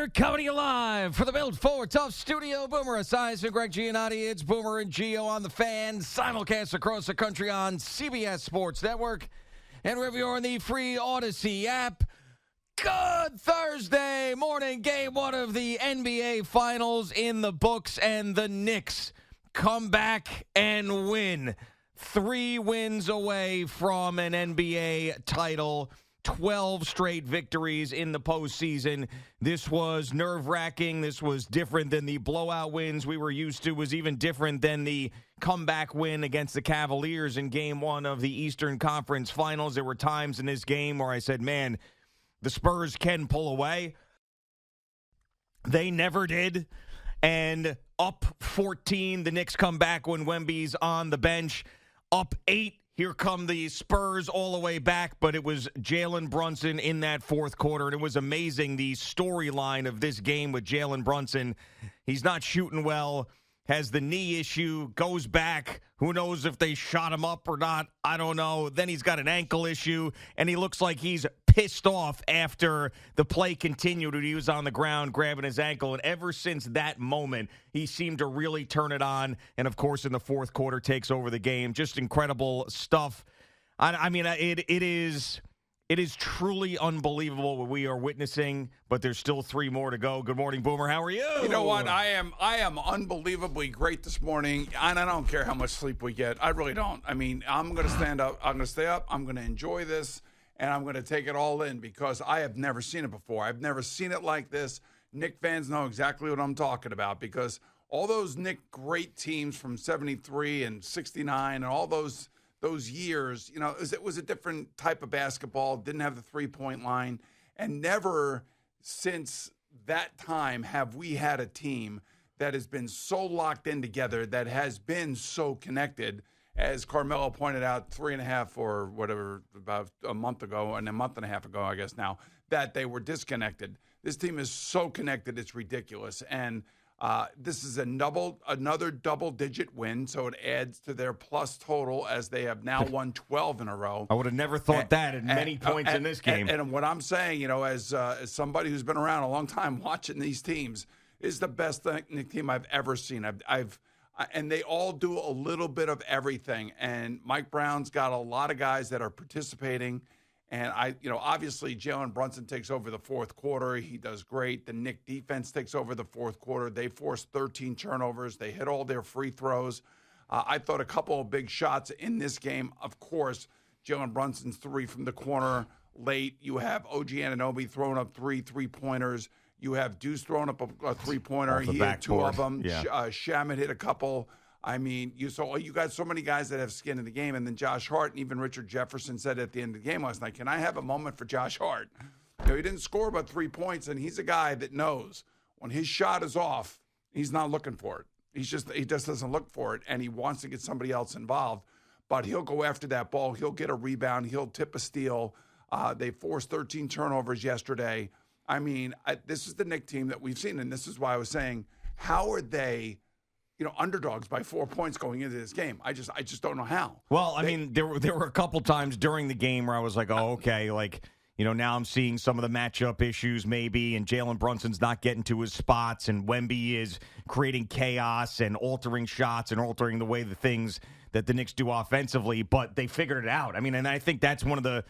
We're coming to you live for the Built for Tough studio. Boomer Esiason and Greg Giannotti. It's Boomer and Gio on the Fan. Simulcast across the country on CBS Sports Network. And wherever you are on the free Odyssey app. Good Thursday morning. Game one of the NBA Finals in the books. And the Knicks come back and win. 3 wins away from an NBA title. 12 straight victories in the postseason. This was nerve-wracking. This was different than the blowout wins we were used to. It was even different than the comeback win against the Cavaliers in Game 1 of the Eastern Conference Finals. There were times in this game where I said, man, the Spurs can pull away. They never did. And up 14, the Knicks come back when Wemby's on the bench. Up 8. Here come the Spurs all the way back, but it was Jalen Brunson in that fourth quarter, and it was amazing, the storyline of this game with Jalen Brunson. He's not shooting well, has the knee issue, goes back. Who knows if they shot him up or not? I don't know. Then he's got an ankle issue, and he looks like he's pissed off after the play continued and he was on the ground grabbing his ankle. And ever since that moment, he seemed to really turn it on. And, of course, in the fourth quarter, takes over the game. Just incredible stuff. I mean, it is truly unbelievable what we are witnessing, but there's still 3 more to go. Good morning, Boomer. How are you? You know what? I am unbelievably great this morning, and I don't care how much sleep we get. I really don't. I mean, I'm going to stand up. I'm going to stay up. I'm going to enjoy this, and I'm going to take it all in because I have never seen it before. I've never seen it like this. Knick fans know exactly what I'm talking about because all those Knick great teams from 73 and 69 and all those years, you know, it was a different type of basketball, didn't have the three-point line, and never since that time have we had a team that has been so locked in together, that has been so connected, as Carmelo pointed out 3.5 or whatever, about a month ago, and a month and a half ago, I guess now, that they were disconnected. This team is so connected, it's ridiculous, and this is another double-digit win, so it adds to their plus total as they have now won 12 in a row. I would have never thought that at many points in this game. And what I'm saying, you know, as somebody who's been around a long time watching these teams, is the best Knick team I've ever seen. And they all do a little bit of everything. And Mike Brown's got a lot of guys that are participating. And obviously Jalen Brunson takes over the fourth quarter. He does great. The Knick defense takes over the fourth quarter. They forced 13 turnovers. They hit all their free throws. I thought a couple of big shots in this game. Of course, Jalen Brunson's 3 from the corner late. You have OG Anunoby throwing up 3 3-pointers. You have Deuce throwing up a three-pointer. He hit 2 of them. Yeah. Shamet hit a couple. I mean, you got so many guys that have skin in the game, and then Josh Hart and even Richard Jefferson said at the end of the game last night, "Can I have a moment for Josh Hart?" You know, he didn't score but 3 points, and he's a guy that knows when his shot is off, he's not looking for it. He just doesn't look for it, and he wants to get somebody else involved. But he'll go after that ball. He'll get a rebound. He'll tip a steal. They forced 13 turnovers yesterday. I mean, this is the Knick team that we've seen, and this is why I was saying, how are they, underdogs by 4 points going into this game? I just don't know how. Well, I mean, there were a couple times during the game where I was like, oh, okay, now I'm seeing some of the matchup issues maybe, and Jalen Brunson's not getting to his spots, and Wemby is creating chaos and altering shots and altering the way the things that the Knicks do offensively, but they figured it out. I mean, and I think that's one of the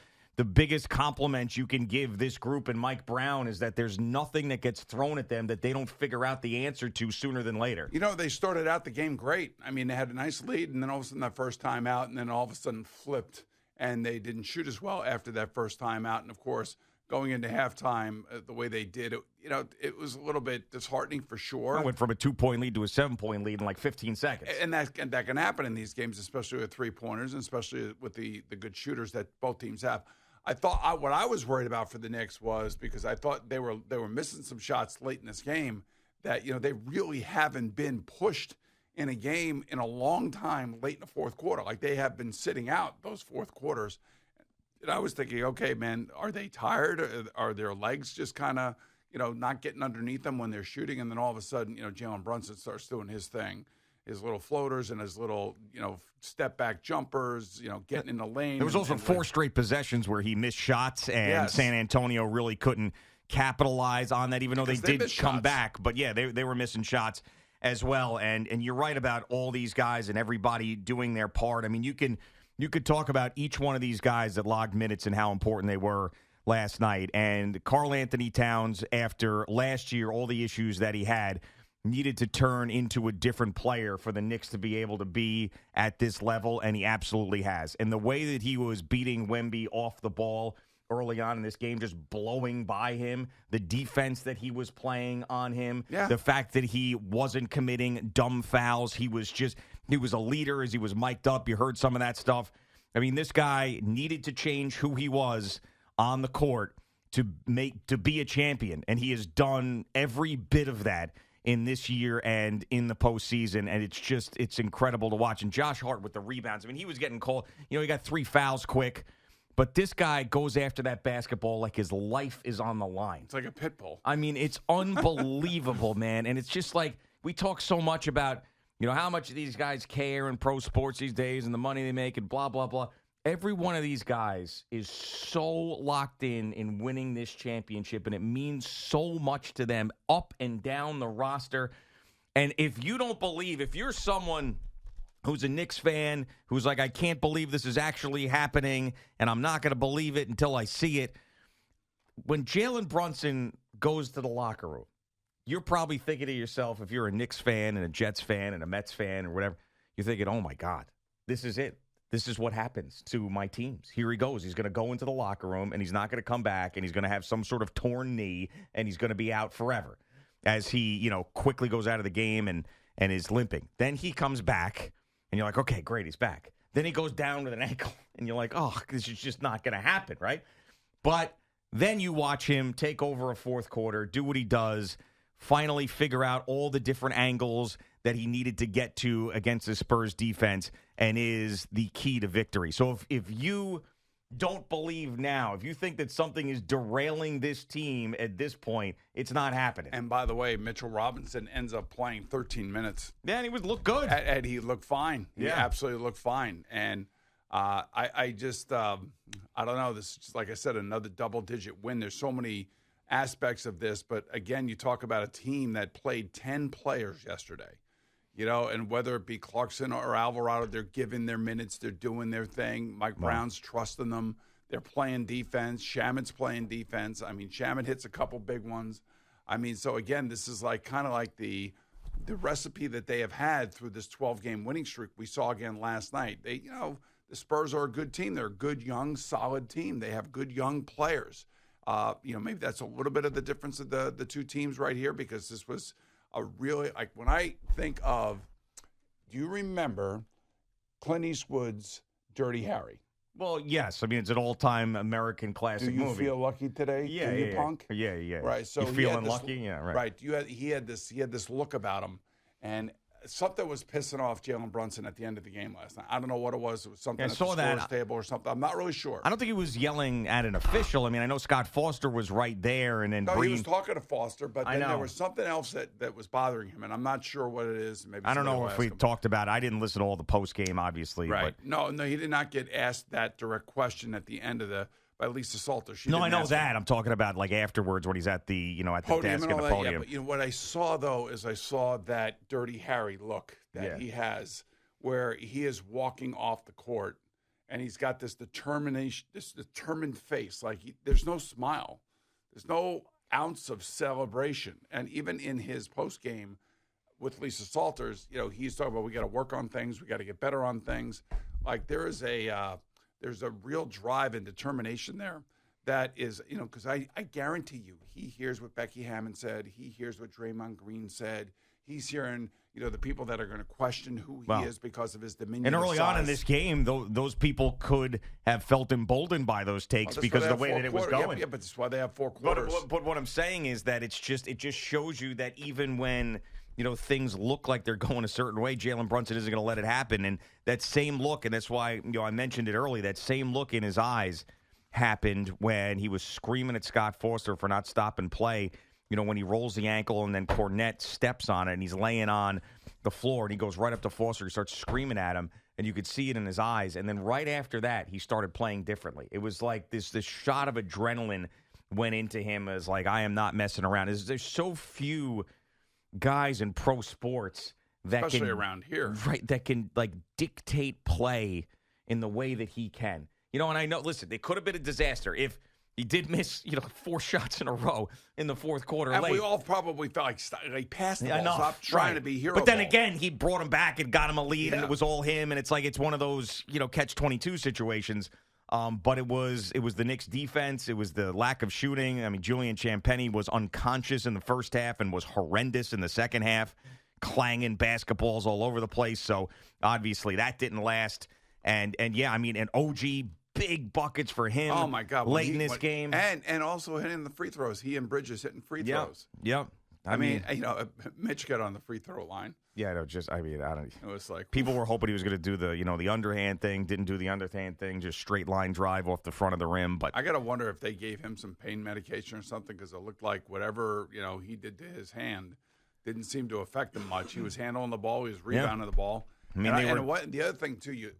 biggest compliments you can give this group and Mike Brown is that there's nothing that gets thrown at them that they don't figure out the answer to sooner than later. They started out the game great. I mean, they had a nice lead, and then all of a sudden that first time out, and then all of a sudden flipped, and they didn't shoot as well after that first time out. And, of course, going into halftime the way they did, it was a little bit disheartening for sure. I went from a 2-point lead to a 7-point lead in like 15 seconds. And that can happen in these games, especially with three-pointers and especially with the good shooters that both teams have. I thought what I was worried about for the Knicks was because I thought they were missing some shots late in this game that they really haven't been pushed in a game in a long time late in the fourth quarter. Like they have been sitting out those fourth quarters. And I was thinking, okay, man, are they tired? Are their legs just kind of not getting underneath them when they're shooting? And then all of a sudden, Jalen Brunson starts doing his thing. His little floaters and his little, step back jumpers, getting in the lane. There was also 4 straight possessions where he missed shots, and San Antonio really couldn't capitalize on that, even though they did come shots. back. But, yeah, they were missing shots as well. And you're right about all these guys and everybody doing their part. I mean, you could talk about each one of these guys that logged minutes and how important they were last night. And Karl-Anthony Towns, after last year, all the issues that he had, needed to turn into a different player for the Knicks to be able to be at this level, and he absolutely has. And the way that he was beating Wemby off the ball early on in this game, just blowing by him, the defense that he was playing on him, the fact that he wasn't committing dumb fouls, he was a leader as he was mic'd up. You heard some of that stuff. I mean, this guy needed to change who he was on the court to be a champion, and he has done every bit of that in this year and in the postseason, and it's incredible to watch. And Josh Hart with the rebounds. I mean, he was getting called. He got 3 fouls quick, but this guy goes after that basketball like his life is on the line. It's like a pit bull. I mean, it's unbelievable, man. And it's just like we talk so much about, how much these guys care in pro sports these days and the money they make and blah, blah, blah. Every one of these guys is so locked in winning this championship, and it means so much to them up and down the roster. And if you don't believe, if you're someone who's a Knicks fan, who's like, I can't believe this is actually happening, and I'm not going to believe it until I see it, when Jalen Brunson goes to the locker room, you're probably thinking to yourself, if you're a Knicks fan and a Jets fan and a Mets fan or whatever, you're thinking, oh, my God, this is it. This is what happens to my teams. Here he goes. He's going to go into the locker room, and he's not going to come back, and he's going to have some sort of torn knee, and he's going to be out forever as he, quickly goes out of the game and is limping. Then he comes back, and you're like, okay, great, he's back. Then he goes down with an ankle, and you're like, oh, this is just not going to happen, right? But then you watch him take over a fourth quarter, do what he does, finally figure out all the different angles that he needed to get to against the Spurs defense, and is the key to victory. So if you don't believe now, if you think that something is derailing this team at this point, it's not happening. And by the way, Mitchell Robinson ends up playing 13 minutes. Yeah, and he would look good. And he looked fine. He Yeah. absolutely looked fine. And I don't know. This is just, like I said, another double-digit win. There's so many aspects of this. But, again, you talk about a team that played 10 players yesterday. And whether it be Clarkson or Alvarado, they're giving their minutes. They're doing their thing. Mike Brown's trusting them. They're playing defense. Shaman's playing defense. I mean, Shaman hits a couple big ones. I mean, so, again, this is kind of like the recipe that they have had through this 12-game winning streak we saw again last night. The Spurs are a good team. They're a good, young, solid team. They have good, young players. Maybe that's a little bit of the difference of the two teams right here, because this was – when I think of, do you remember Clint Eastwood's Dirty Harry? Well, yes. I mean, it's an all-time American classic movie. Do you feel lucky today? Yeah, Do you, punk? Yeah. Right. So you feeling lucky? Yeah, right. Right. He had this look about him, and something was pissing off Jalen Brunson at the end of the game last night. I don't know what it was. It was something at the scorer's table or something. I'm not really sure. I don't think he was yelling at an official. I mean, I know Scott Foster was right there, and then he was talking to Foster, but then there was something else that was bothering him, and I'm not sure what it is. Maybe I don't know if we talked about it. I didn't listen to all the post game, obviously. Right? But. No, he did not get asked that direct question at the end of by Lisa Salter. I know that. I'm talking about afterwards when he's at the at the podium desk and all at the podium. Yeah, but what I saw though is I saw that Dirty Harry look that he has, where he is walking off the court and he's got this determination, this determined face. There's no smile, there's no ounce of celebration. And even in his post game with Lisa Salters, he's talking about we got to work on things, we got to get better on things. There's a real drive and determination there that is, because I guarantee you, he hears what Becky Hammond said. He hears what Draymond Green said. He's hearing, the people that are going to question who he is because of his dominion. And early on in this game, those people could have felt emboldened by those takes because of the way that it was going. Yeah, but that's why they have 4 quarters. But what I'm saying is that it just shows you that even when things look like they're going a certain way, Jalen Brunson isn't going to let it happen. And that same look, and that's why I mentioned it early, that same look in his eyes happened when he was screaming at Scott Foster for not stopping play. When he rolls the ankle and then Cornette steps on it and he's laying on the floor and he goes right up to Foster, he starts screaming at him, and you could see it in his eyes. And then right after that, he started playing differently. It was like this shot of adrenaline went into him as like, I am not messing around. There's so few guys in pro sports that especially can, around here, right? That can like dictate play in the way that he can. And I know. Listen, it could have been a disaster if he did miss 4 shots in a row in the fourth quarter. and late. we all probably felt like pass the ball. Enough. Stop trying Right. to be hero. But then ball. again, he brought him back and got him a lead, and Yeah. it was all him. And it's like it's one of those catch-22 situations. But it was the Knicks defense. It was the lack of shooting. I mean, Julian Champagnie was unconscious in the first half and was horrendous in the second half, clanging basketballs all over the place. So obviously that didn't last. And yeah, I mean, and OG, big buckets for him. Oh my God! late in this game, and also hitting the free throws. He and Bridges hitting free throws. Yep. I mean, Mitch got on the free throw line. Yeah, no, I don't. It was like People were hoping he was going to do the underhand thing. Didn't do the underhand thing. Just straight line drive off the front of the rim. But I got to wonder if they gave him some pain medication or something, because it looked like whatever he did to his hand didn't seem to affect him much. He was handling the ball. He was rebounding the ball. I mean, the other thing too,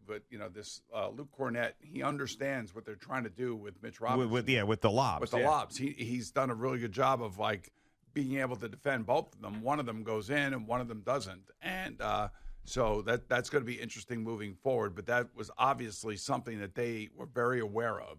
this Luke Cornett, he understands what they're trying to do with Mitch Robinson. with the lobs. With the lobs, he's done a really good job of like being able to defend both of them. One of them goes in and one of them doesn't, and so that's going to be interesting moving forward. But that was obviously something that they were very aware of,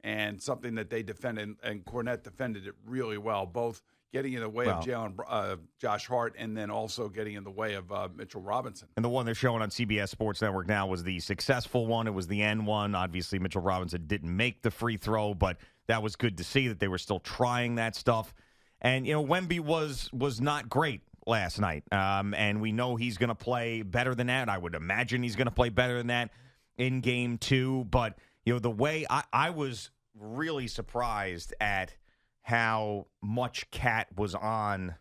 and something that they defended, and Cornett defended it really well, both getting in the way of Josh Hart, and then also getting in the way of Mitchell Robinson. And the one they're showing on CBS Sports Network now was the successful one. It was the end one. Obviously, Mitchell Robinson didn't make the free throw, but that was good to see that they were still trying that stuff. And, Wemby was not great last night. And we know he's going to play better than that. I would imagine he's going to play better than that in game 2. But, the way I was really surprised at how much Cat was on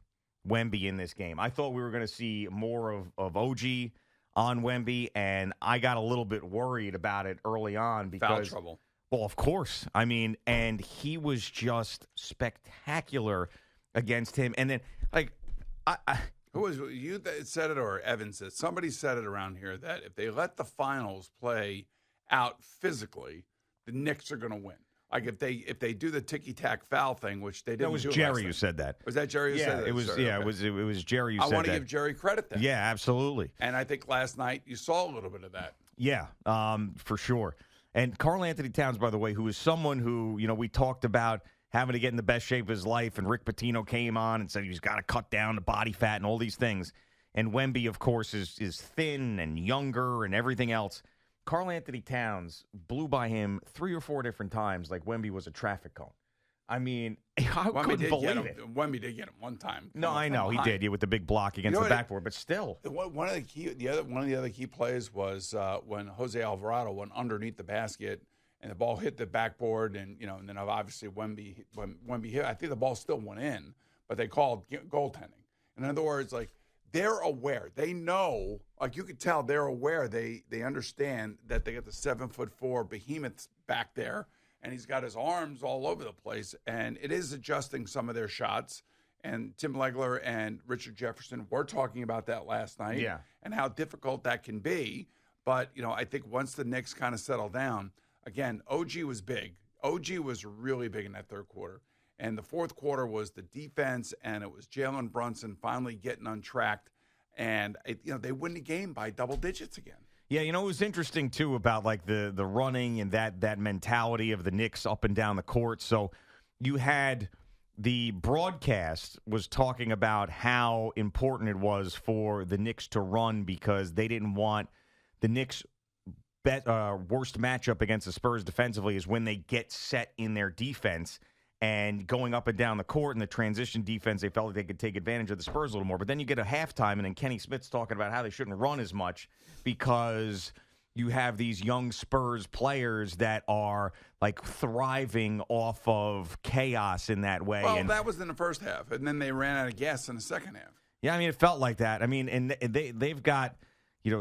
Wemby in this game. I thought we were going to see more of OG on Wemby, and I got a little bit worried about it early on because Foul trouble. Well, of course. I mean, and he was just spectacular against him. And then, like, Who was you that said it, or Evans said? Somebody said it around here that if they let the finals play out physically, the Knicks are going to win. Like if they do the ticky-tack foul thing, which they didn't do. That was Jerry who said that. Was that Jerry who said that? It was. Sorry, yeah, okay. it was Jerry who said that. I want to give Jerry credit then. Yeah, absolutely. And I think last night you saw a little bit of that. Yeah, for sure. And Karl-Anthony Towns, by the way, who is someone who, we talked about having to get in the best shape of his life, and Rick Pitino came on and said he's got to cut down the body fat and all these things. And Wemby, of course, is thin and younger and everything else. Karl-Anthony Towns blew by him 3 or 4 different times like Wemby was a traffic cone. I mean, I couldn't believe it. Wemby did get him one time. No, I know he did. With the big block against the backboard, but still. One of the other key plays was when Jose Alvarado went underneath the basket and the ball hit the backboard, and and then obviously when Wemby hit, I think the ball still went in, but they called goaltending. In other words, like, they're aware. They know, like, you could tell they're aware. They understand that they got the 7'4" behemoth back there, and he's got his arms all over the place, and it is adjusting some of their shots. And Tim Legler and Richard Jefferson were talking about that last night, and how difficult that can be. But, I think once the Knicks kind of settle down, again, OG was big. OG was really big in that third quarter. And the fourth quarter was the defense, and it was Jalen Brunson finally getting untracked. And, they win the game by double digits again. Yeah, it was interesting, too, about, like, the running and that mentality of the Knicks up and down the court. So you had the broadcast was talking about how important it was for the Knicks to run because they didn't want the Knicks' worst matchup against the Spurs defensively is when they get set in their defense. And going up and down the court in the transition defense, they felt like they could take advantage of the Spurs a little more. But then you get a halftime, and then Kenny Smith's talking about how they shouldn't run as much because you have these young Spurs players that are, like, thriving off of chaos in that way. Well, that was in the first half, and then they ran out of gas in the second half. Yeah, I mean, it felt like that. I mean, and they've got,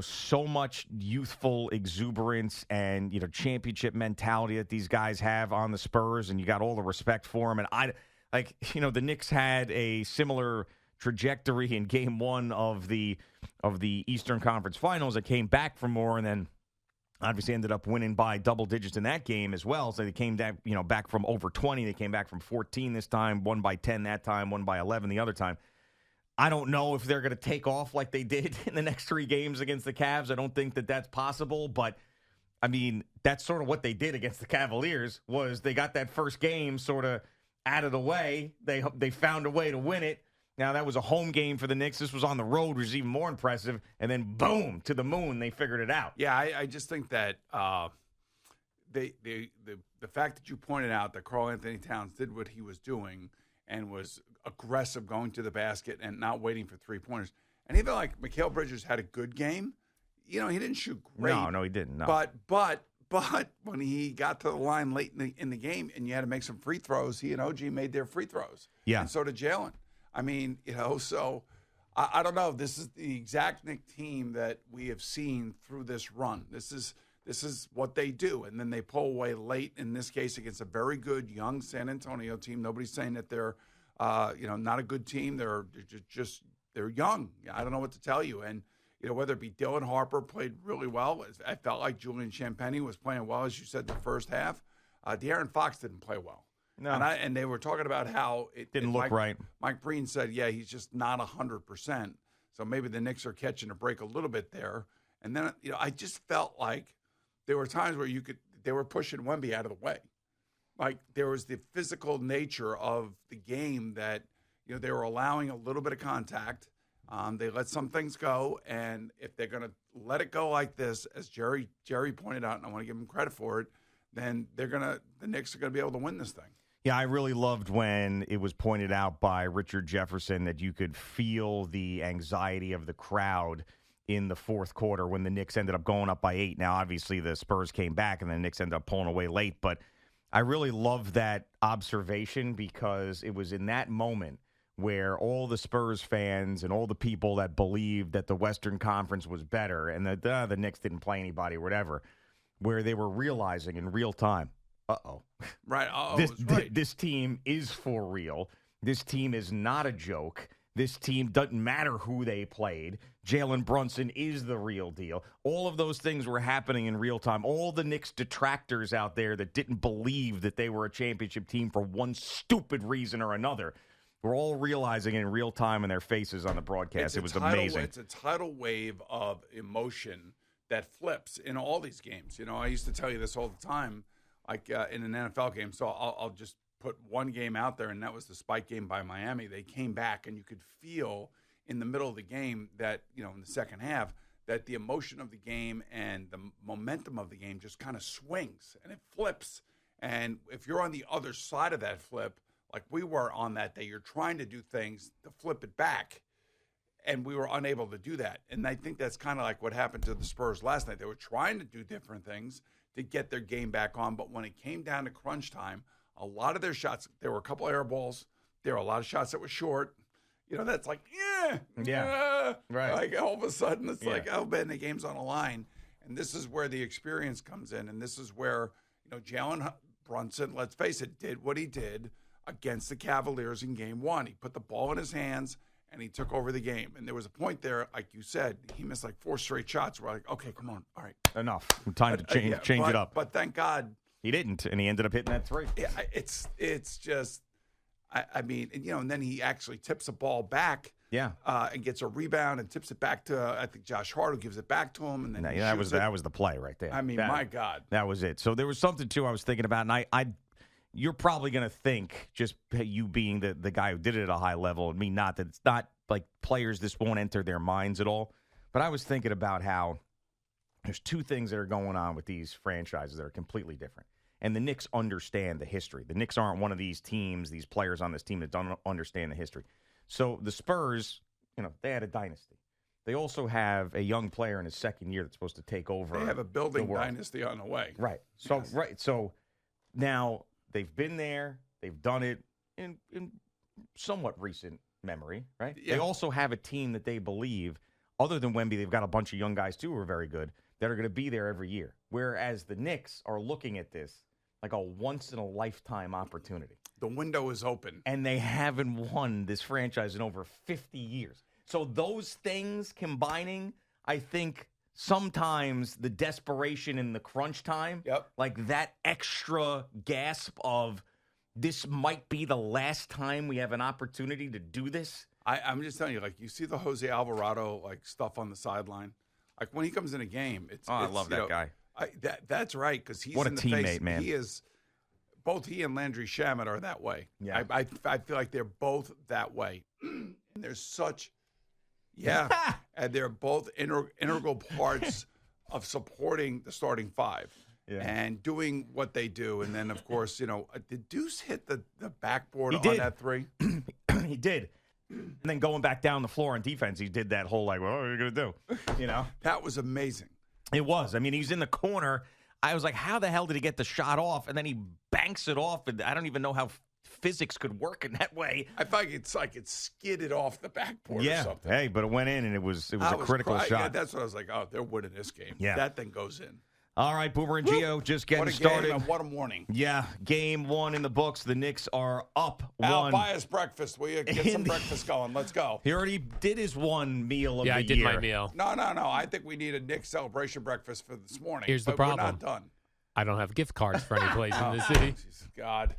so much youthful exuberance and, championship mentality that these guys have on the Spurs, and you got all the respect for them. And the Knicks had a similar trajectory in game 1 of the Eastern Conference Finals. That came back for more, and then Obviously ended up winning by double digits in that game as well. So they came back, back from over 20. They came back from 14 this time, won by 10 that time, won by 11 the other time. I don't know if they're going to take off like they did in the next 3 games against the Cavs. I don't think that that's possible, but I mean, that's sort of what they did against the Cavaliers was they got that first game sort of out of the way. They found a way to win it. Now, that was a home game for the Knicks. This was on the road, which is even more impressive. And then, boom, to the moon, they figured it out. Yeah, I just think that the fact that you pointed out that Karl-Anthony Towns did what he was doing and was aggressive going to the basket and not waiting for three-pointers. And even like Mikal Bridges had a good game. He didn't shoot great. No, he didn't. No. But when he got to the line late in the game and you had to make some free throws, he and OG made their free throws. Yeah. And so did Jalen. I mean, so I don't know. This is the exact Knicks team that we have seen through this run. This is what they do. And then they pull away late, in this case, against a very good young San Antonio team. Nobody's saying that they're, not a good team. They're young. I don't know what to tell you. And, whether it be Dylan Harper played really well. I felt like Julian Champagnie was playing well, as you said, the first half. De'Aaron Fox didn't play well. No. And they were talking about how it didn't look right. Mike Breen said, yeah, he's just not 100%. So maybe the Knicks are catching a break a little bit there. And then, I just felt like there were times where they were pushing Wemby out of the way. Like there was the physical nature of the game that, they were allowing a little bit of contact. They let some things go. And if they're going to let it go like this, as Jerry pointed out, and I want to give him credit for it, then the Knicks are going to be able to win this thing. Yeah, I really loved when it was pointed out by Richard Jefferson that you could feel the anxiety of the crowd in the fourth quarter when the Knicks ended up going up by 8. Now, obviously, the Spurs came back and the Knicks ended up pulling away late. But I really loved that observation because it was in that moment where all the Spurs fans and all the people that believed that the Western Conference was better and that the Knicks didn't play anybody or whatever, where they were realizing in real time, right. This team is for real. This team is not a joke. This team doesn't matter who they played. Jalen Brunson is the real deal. All of those things were happening in real time. All the Knicks detractors out there that didn't believe that they were a championship team for one stupid reason or another were all realizing in real time in their faces on the broadcast. It was amazing. It's a tidal wave of emotion that flips in all these games. I used to tell you this all the time, like in an NFL game. So I'll just put one game out there, and that was the spike game by Miami. They came back, and you could feel in the middle of the game that, in the second half, that the emotion of the game and the momentum of the game just kind of swings, and it flips. And if you're on the other side of that flip, like we were on that day, you're trying to do things to flip it back. And we were unable to do that. And I think that's kind of like what happened to the Spurs last night. They were trying to do different things to get their game back on. But when it came down to crunch time, a lot of their shots, there were a couple air balls. There were a lot of shots that were short. That's like, yeah. Right. Like all of a sudden, it's like, oh, man, the game's on the line. And this is where the experience comes in. And this is where, Jalen Brunson, let's face it, did what he did against the Cavaliers in game 1. He put the ball in his hands, and he took over the game. And there was a point there, like you said, he missed like 4 straight shots. We're like, okay, come on. All right. Enough. Time to change it up. But thank God. He didn't, and he ended up hitting that 3. Yeah, it's just, I mean, and then he actually tips a ball back. Yeah. And gets a rebound and tips it back to, I think, Josh Hart, who gives it back to him. And then that was the play right there. I mean, my God. That was it. So there was something, too, I was thinking about, and you're probably going to think, just you being the guy who did it at a high level, and me not, that it's not like players, this won't enter their minds at all. But I was thinking about how there's 2 things that are going on with these franchises that are completely different. And the Knicks understand the history. The Knicks aren't one of these teams, these players on this team that don't understand the history. So the Spurs, they had a dynasty. They also have a young player in his second year that's supposed to take over. They have a building dynasty on the way. Right. So So now they've been there. They've done it in somewhat recent memory, right? Yeah. They also have a team that they believe, other than Wemby, they've got a bunch of young guys, too, who are very good, that are going to be there every year. Whereas the Knicks are looking at this like a once-in-a-lifetime opportunity. The window is open. And they haven't won this franchise in over 50 years. So those things combining, I think, sometimes the desperation in the crunch time, like that extra gasp of this might be the last time we have an opportunity to do this. I'm just telling you, like, you see the Jose Alvarado like stuff on the sideline, like when he comes in a game. I love that guy. That's right, because he's what a in the teammate, face. man. He is. Both he and Landry Shamet are that way. Yeah, I feel like they're both that way. And they're such, and they're both integral parts of supporting the starting five and doing what they do. And then, of course, did Deuce hit the backboard on that three? He did. And then going back down the floor on defense, he did that whole, like, what are you going to do? That was amazing. It was. I mean, he's in the corner. I was like, how the hell did he get the shot off? And then he banks it off. And I don't even know how physics could work in that way. I feel like it's like it skidded off the backboard or something. Hey, but it went in, and it was a critical shot. Yeah, that's what I was like, oh, they're winning this game. Yeah. That thing goes in. All right, Boomer and Gio just getting started. Game and what a morning. Yeah, game 1 in the books. The Knicks are up 1. Al, buy us breakfast. Will you get some breakfast going? Let's go. He already did his one meal of the year. Yeah, I did my meal. No. I think we need a Knicks celebration breakfast for this morning. Here's the problem. We're not done. I don't have gift cards for any place in the city. Jesus God.